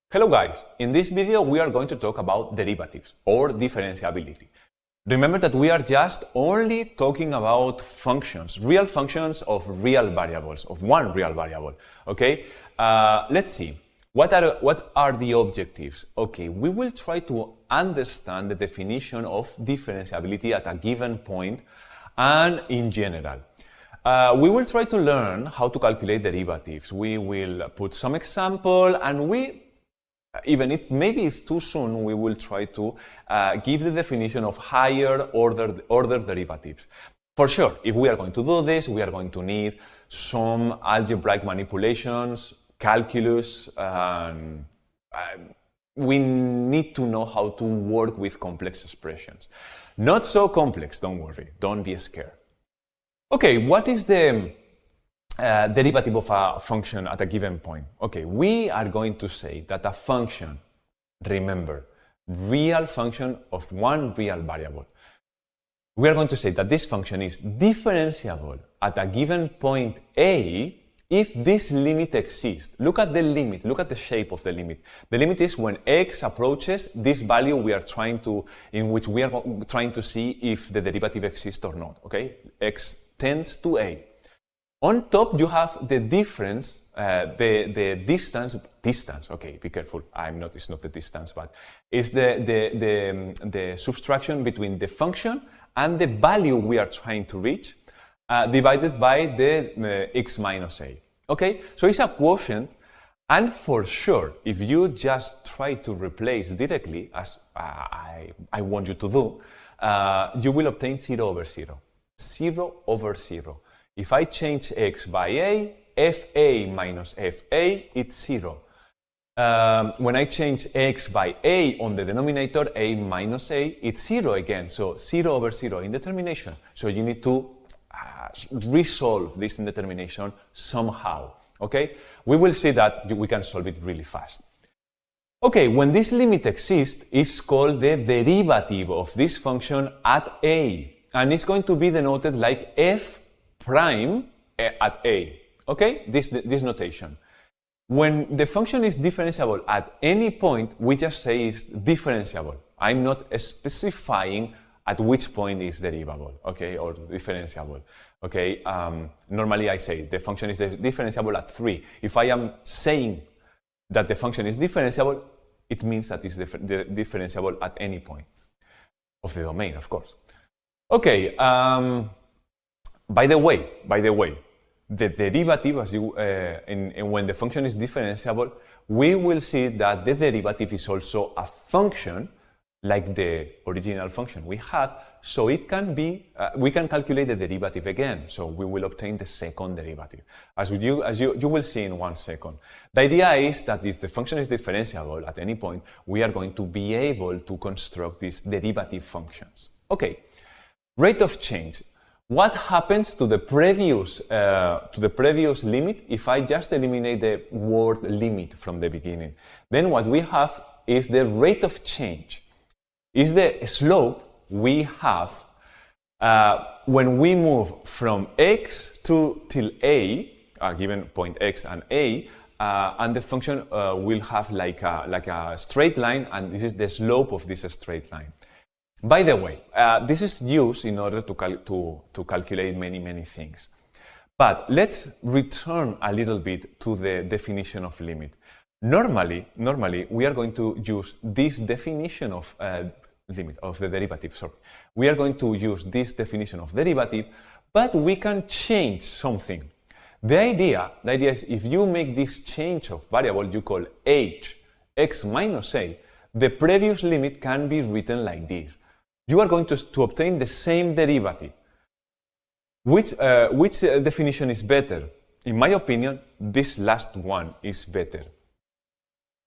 Hello guys, in this video we are going to talk about derivatives or differentiability. Remember that we are just only talking about functions, real functions of real variables, of one real variable, okay? Let's see, what are the objectives? Okay, we will try to understand the definition of differentiability at a given point and in general. We will try to learn how to calculate derivatives. We will put some example and even if maybe it's too soon, we will try to give the definition of higher order derivatives. For sure, if we are going to do this, we are going to need some algebraic manipulations, calculus, and we need to know how to work with complex expressions. Not so complex, don't worry, don't be scared. Okay, what is the derivative of a function at a given point? Okay, we are going to say that a function, remember, real function of one real variable. We are going to say that this function is differentiable at a given point A if this limit exists. Look at the limit, look at the shape of the limit. The limit is when x approaches this value in which we are trying to see if the derivative exists or not, okay? X tends to A. On top, you have the difference, the distance, okay, be careful, it's not the distance, but it's the subtraction between the function and the value we are trying to reach, divided by the x minus a, okay? So it's a quotient, and for sure, if you just try to replace directly, as I want you to do, you will obtain 0 over 0. 0 over 0. If I change x by a, fa minus fa, it's 0. When I change x by a on the denominator, a minus a, it's 0 again. So 0 over 0 indetermination. So you need to resolve this indetermination somehow. Okay? We will see that we can solve it really fast. Okay, when this limit exists, it's called the derivative of this function at a. And it's going to be denoted like f prime at a, okay? This notation. When the function is differentiable at any point, we just say it's differentiable. I'm not specifying at which point is derivable, okay, or differentiable, okay? Normally I say the function is differentiable at 3. If I am saying that the function is differentiable, it means that it's differentiable at any point of the domain, of course. Okay, by the way, the derivative, as when the function is differentiable, we will see that the derivative is also a function like the original function we had, so it can be, we can calculate the derivative again, so we will obtain the second derivative, as you will see in 1 second. The idea is that if the function is differentiable at any point, we are going to be able to construct these derivative functions. Okay, rate of change. What happens to the previous limit if I just eliminate the word limit from the beginning? Then what we have is the rate of change. Is the slope we have when we move from x till a, given point x and a, and the function will have like a straight line, and this is the slope of this straight line. By the way, this is used in order to calculate many things. But let's return a little bit to the definition of limit. Normally, we are going to use this definition of limit, of the derivative, sorry. We are going to use this definition of derivative, but we can change something. The idea is if you make this change of variable you call h, x minus a, the previous limit can be written like this. You are going to obtain the same derivative. Which definition is better? In my opinion, this last one is better.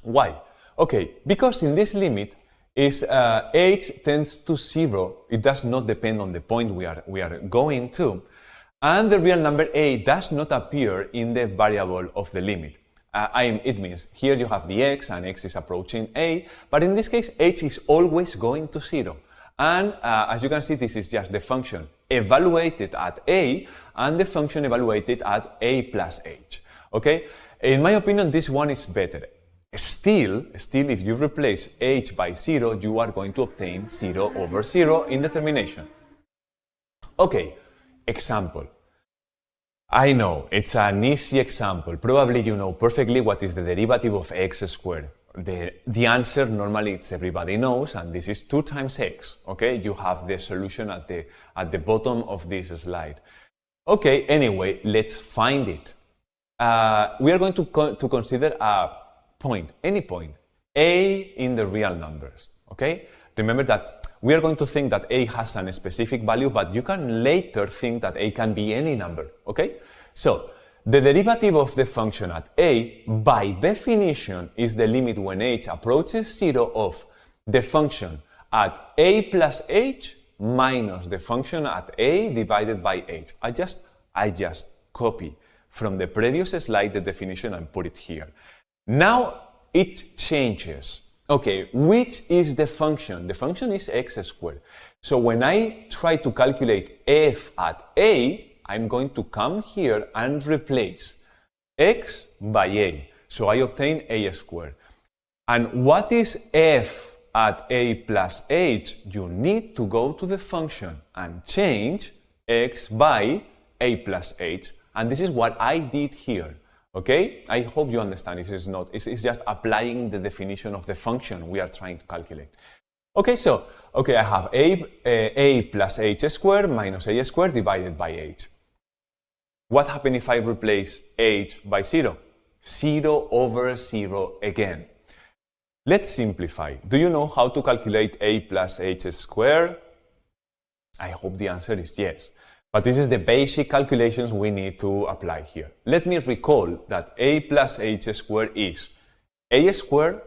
Why? Okay, because in this limit, is h tends to 0. It does not depend on the point we are going to, and the real number a does not appear in the variable of the limit. It means here you have the x, and x is approaching a, but in this case, h is always going to 0. And as you can see, this is just the function evaluated at a and the function evaluated at a plus h. Okay? In my opinion, this one is better. Still, if you replace h by 0, you are going to obtain 0 over 0 in the termination. Okay, example. I know, it's an easy example. Probably you know perfectly what is the derivative of x squared. The answer normally it's everybody knows, and this is 2 times x. Okay, you have the solution at the bottom of this slide. Okay, anyway, let's find it. We are going to consider a point, any point, a in the real numbers. Okay, remember that we are going to think that a has a specific value, but you can later think that a can be any number. Okay, so the derivative of the function at a, by definition, is the limit when h approaches 0 of the function at a plus h minus the function at a divided by h. I just copy from the previous slide the definition and put it here. Now it changes. Okay, which is the function? The function is x squared. So when I try to calculate f at a, I'm going to come here and replace x by a. So I obtain a squared. And what is f at a plus h? You need to go to the function and change x by a plus h. And this is what I did here. Okay, I hope you understand. It's just applying the definition of the function we are trying to calculate. Okay, so I have a plus h squared minus a squared divided by h. What happens if I replace h by 0? 0 over 0 again. Let's simplify. Do you know how to calculate a plus h squared? I hope the answer is yes. But this is the basic calculations we need to apply here. Let me recall that a plus h squared is a squared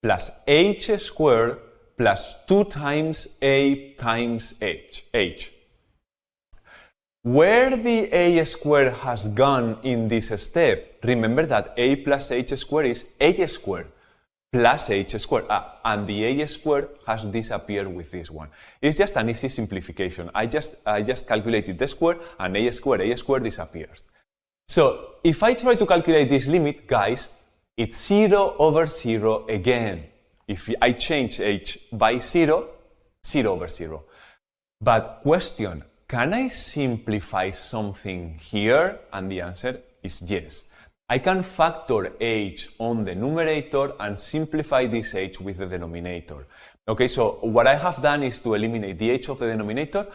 plus h squared plus 2 times a times h. Where the a squared has gone in this step, remember that a plus h squared is a squared plus h squared, and the a squared has disappeared with this one. It's just an easy simplification. I just calculated the square, and a squared disappears. So if I try to calculate this limit, guys, it's 0 over 0 again. If I change h by 0, 0 over 0. But question, can I simplify something here? And the answer is yes. I can factor h on the numerator and simplify this h with the denominator. Okay, so what I have done is to eliminate the h of the denominator,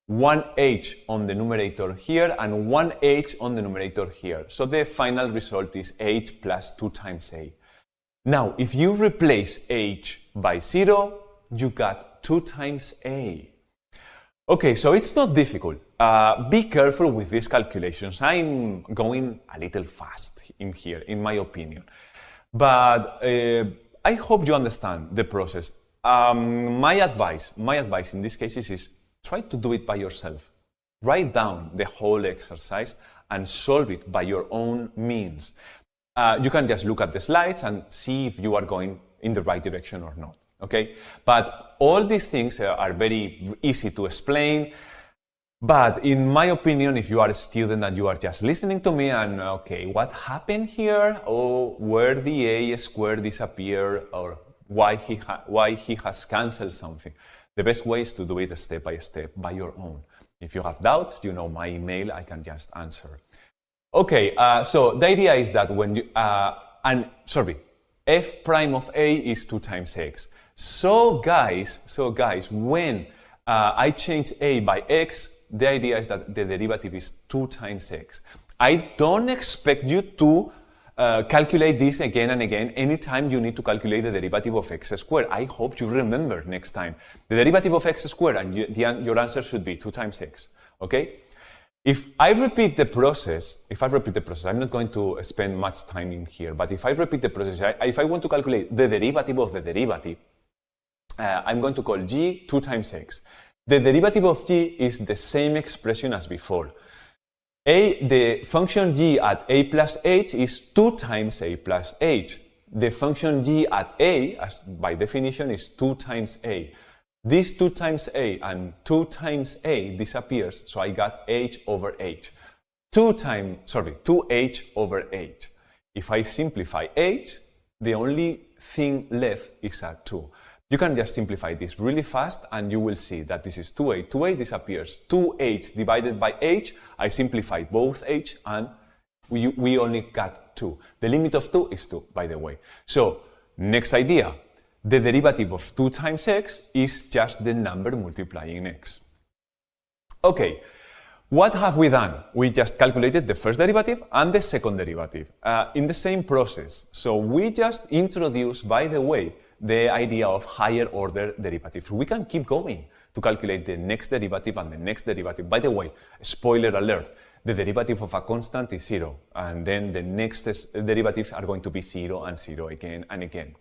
one h on the numerator here and one h on the numerator here. So the final result is h plus 2 times a. Now, if you replace h by 0, you got 2 times a. Okay, so it's not difficult. Be careful with these calculations. I'm going a little fast in here, in my opinion. But I hope you understand the process. My advice in this case is try to do it by yourself. Write down the whole exercise and solve it by your own means. You can just look at the slides and see if you are going in the right direction or not. Okay, but all these things are very easy to explain. But in my opinion, if you are a student and you are just listening to me and okay, what happened here? Or where the a squared disappeared, or why he has cancelled something? The best way is to do it step by step by your own. If you have doubts, you know my email. I can just answer. Okay, so the idea is that when you f prime of a is 2 times x. So guys, when I change a by x, the idea is that the derivative is 2 times x. I don't expect you to calculate this again and again anytime you need to calculate the derivative of x squared. I hope you remember next time. The derivative of x squared, and your answer should be 2 times x. Okay? If I repeat the process, I'm not going to spend much time in here, but if I repeat the process, if I want to calculate the derivative of the derivative, I'm going to call g 2 times x. The derivative of g is the same expression as before. The function g at a plus h is 2 times a plus h. The function g at a, as by definition, is 2 times a. This 2 times a and 2 times a disappears, so I got h over h. 2h over h. If I simplify h, the only thing left is a 2. You can just simplify this really fast and you will see that this is 2h. 2h disappears. 2h divided by h, I simplified both h and we only got 2. The limit of 2 is 2, by the way. So, next idea. The derivative of 2 times x is just the number multiplying x. Okay, what have we done? We just calculated the first derivative and the second derivative in the same process. So we just introduced, by the way, the idea of higher order derivatives. We can keep going to calculate the next derivative and the next derivative. By the way, spoiler alert, the derivative of a constant is 0, and then the next derivatives are going to be 0 and 0 again and again.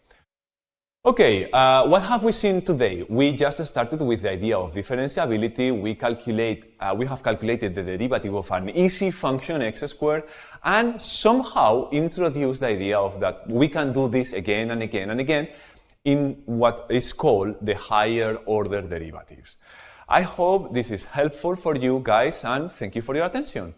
Okay, what have we seen today? We just started with the idea of differentiability. We have calculated the derivative of an easy function x squared, and somehow introduced the idea of that we can do this again and again and again in what is called the higher order derivatives. I hope this is helpful for you guys, and thank you for your attention.